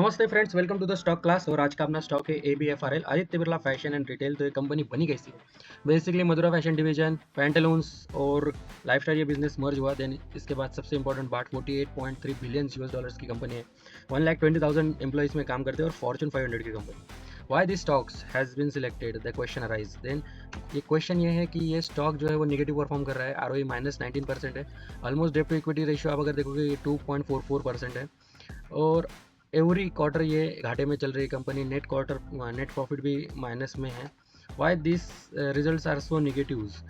नमस्ते friends, welcome to the stock class. और आज का अपना स्टॉक है ABFRL, Aditya Birla fashion and retail. तो ये कंपनी बनी कैसी है? Basically Madhura fashion division, Pantaloons और लाइफस्टाइल ये बिजनेस मर्ज हुआ। देन इसके बाद सबसे इंपॉर्टेंट बात, 48.3 बिलियन US डॉलर्स की कंपनी है। 1,20,000 एम्प्लॉइज में काम करते हैं और फॉर्चून 500 की company. Why this stocks has been selected, the question arise. Then ये क्वेश्चन ये है कि ये स्टॉक जो है वो नेगेटिव परफॉर्म कर रहा है। ROE -19% है। Almost debt to equity ratio आप अगर देखोगे ये 2.44% है। और एवरी क्वार्टर ये घाटे में चल रही कंपनी। नेट प्रॉफिट भी माइनस में है। Why this results are so negatives?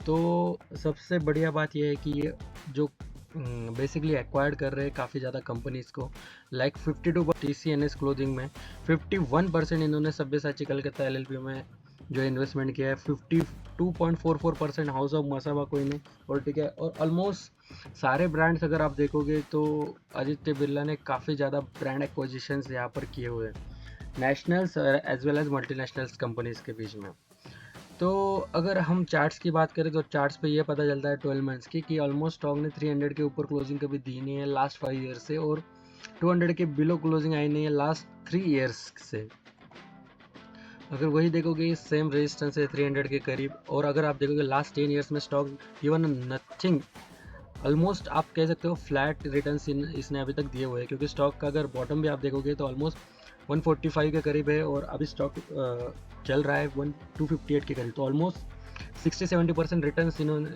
तो सबसे बढ़िया बात यह है कि ये जो बेसिकली एक्वायर्ड कर रहे हैं काफ़ी ज़्यादा कंपनीज को, लाइक 52 TCNS क्लोथिंग में 51% इन्होंने सब्यसाची कलकत्ता LLP में जो इन्वेस्टमेंट किया है। 52.44% हाउस ऑफ मसाबा कोई ने और ठीक है। और ऑलमोस्ट सारे ब्रांड्स अगर आप देखोगे तो आदित्य बिरला ने काफ़ी ज़्यादा ब्रांड एक्विजिशंस यहाँ पर किए हुए हैं, nationals as well as multinationals companies के बीच में। तो अगर हम चार्ट्स की बात करें तो चार्ट्स पे ये पता चलता है 12 मंथ्स की कि ऑलमोस्ट स्टॉक ने 300 के ऊपर क्लोजिंग कभी दी नहीं है लास्ट 5 ईयर से, और 200 के बिलो क्लोजिंग आई नहीं है लास्ट 3 ईयर्स से। अगर वही देखोगे सेम रेजिस्टेंस है 300 के करीब। और अगर आप देखोगे लास्ट 10 ईयर्स में स्टॉक इवन नथिंग, ऑलमोस्ट आप कह सकते हो फ्लैट रिटर्न्स इसने अभी तक दिए हुए हैं। क्योंकि स्टॉक का अगर बॉटम भी आप देखोगे तो ऑलमोस्ट 145 के करीब है और अभी स्टॉक चल रहा है 258 के करीब। तो ऑलमोस्ट 60-70% रिटर्न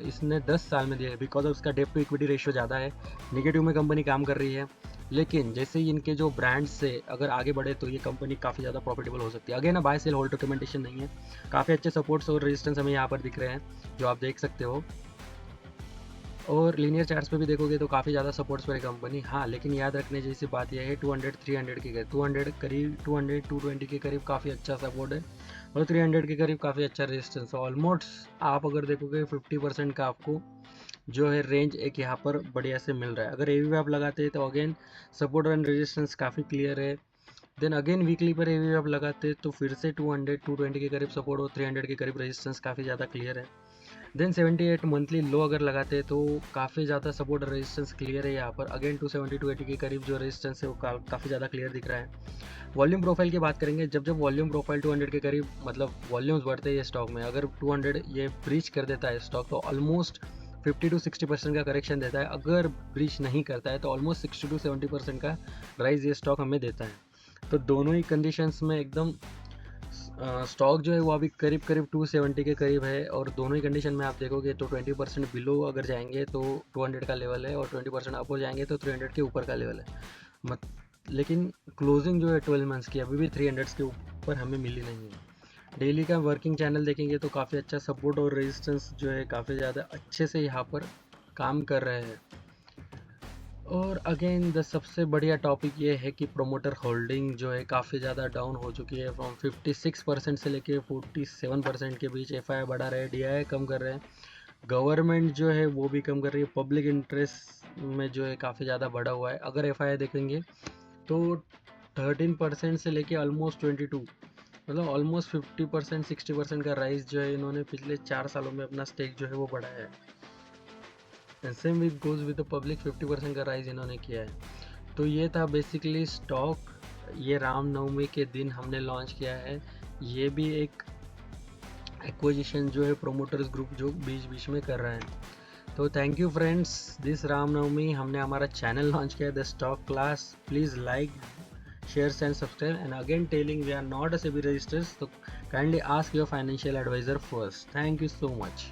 इसने 10 साल में दिए है। बिकॉज ऑफ उसका डेट टू इक्विटी रेशियो ज़्यादा है, निगेटिव में कंपनी काम कर रही है। लेकिन जैसे ही इनके जो ब्रांड्स से अगर आगे बढ़े तो ये कंपनी काफ़ी ज़्यादा प्रॉफिटेबल हो सकती है। अगेन ना बाय सेल होल्ड रिकमेंडेशन नहीं है। काफ़ी अच्छे सपोर्ट्स और रेजिस्टेंस हमें यहाँ पर दिख रहे हैं जो आप देख सकते हो। और लीनियर चार्ट्स पे भी देखोगे तो काफ़ी ज़्यादा सपोर्ट्स पर है कंपनी। हाँ, लेकिन याद रखने जैसी बात यह है 200-300 के करीब, 200 करीब 200-220 के करीब काफ़ी अच्छा सपोर्ट है और 300 के करीब काफ़ी अच्छा रेजिस्टेंस है। ऑलमोस्ट आप अगर देखोगे 50% का आपको जो है रेंज एक यहाँ पर बढ़िया से मिल रहा है। अगर AV आप लगाते हैं तो अगेन सपोर्ट एंड रेजिस्टेंस काफ़ी क्लियर है। देन अगेन वीकली पर AV आप लगाते हैं तो फिर से 200-220 के करीब सपोर्ट और 300 के करीब रेजिस्टेंस काफ़ी ज़्यादा क्लियर है। देन 78 मंथली लो अगर लगाते हैं तो काफ़ी ज़्यादा सपोर्ट और रेजिस्टेंस क्लियर है यहाँ पर। अगेन 270-280 के करीब जो रेजिस्टेंस है वो काफ़ी ज़्यादा क्लियर दिख रहा है। वॉल्यूम प्रोफाइल की बात करेंगे, जब जब वॉल्यूम प्रोफाइल 200 के करीब मतलब वॉल्यूम्स बढ़ते हैं ये स्टॉक में, अगर 200 ये ब्रीच कर देता है स्टॉक तो ऑलमोस्ट 50-60% का करेक्शन देता है। अगर ब्रीच नहीं करता है तो ऑलमोस्ट 60-70% का राइज ये स्टॉक हमें देता है। तो दोनों ही कंडीशंस में एकदम स्टॉक जो है वो अभी करीब करीब 270 के करीब है। और दोनों ही कंडीशन में आप देखोगे तो 20% बिलो अगर जाएंगे तो 200 का लेवल है और 20% अप हो जाएंगे तो 300 के ऊपर का लेवल है। मत लेकिन क्लोजिंग जो है 12 मंथ्स की अभी भी 300 के ऊपर हमें मिली नहीं है। डेली का वर्किंग चैनल देखेंगे तो काफ़ी अच्छा सपोर्ट और रेजिस्टेंस जो है काफ़ी ज़्यादा अच्छे से यहाँ पर काम कर रहे हैं। और अगेन द सबसे बढ़िया टॉपिक ये है कि प्रोमोटर होल्डिंग जो है काफ़ी ज़्यादा डाउन हो चुकी है। फ्रॉम 56% से लेके 47% के बीच। FII बढ़ा रहे हैं, DII कम कर रहे हैं, गवर्नमेंट जो है वो भी कम कर रही है। पब्लिक इंटरेस्ट में जो है काफ़ी ज़्यादा बढ़ा हुआ है। अगर FII देखेंगे तो 13% से लेके ऑलमोस्ट 22, मतलब ऑलमोस्ट 50% 60% का राइज जो है इन्होंने पिछले 4 सालों में अपना स्टेक जो है वो बढ़ाया है। Same with goes with the public, 50% का राइज इन्होंने किया है। तो ये था बेसिकली स्टॉक, ये रामनवमी के दिन हमने लॉन्च किया है। ये भी एक एक्विजिशन जो है प्रोमोटर्स ग्रुप जो बीच बीच में कर रहे हैं। तो thank you friends, this Ramnavami हमने हमारा चैनल लॉन्च किया the stock class. Please like, share and subscribe, and again telling we are not a SEBI registered, so kindly ask your financial advisor first. Thank you so much.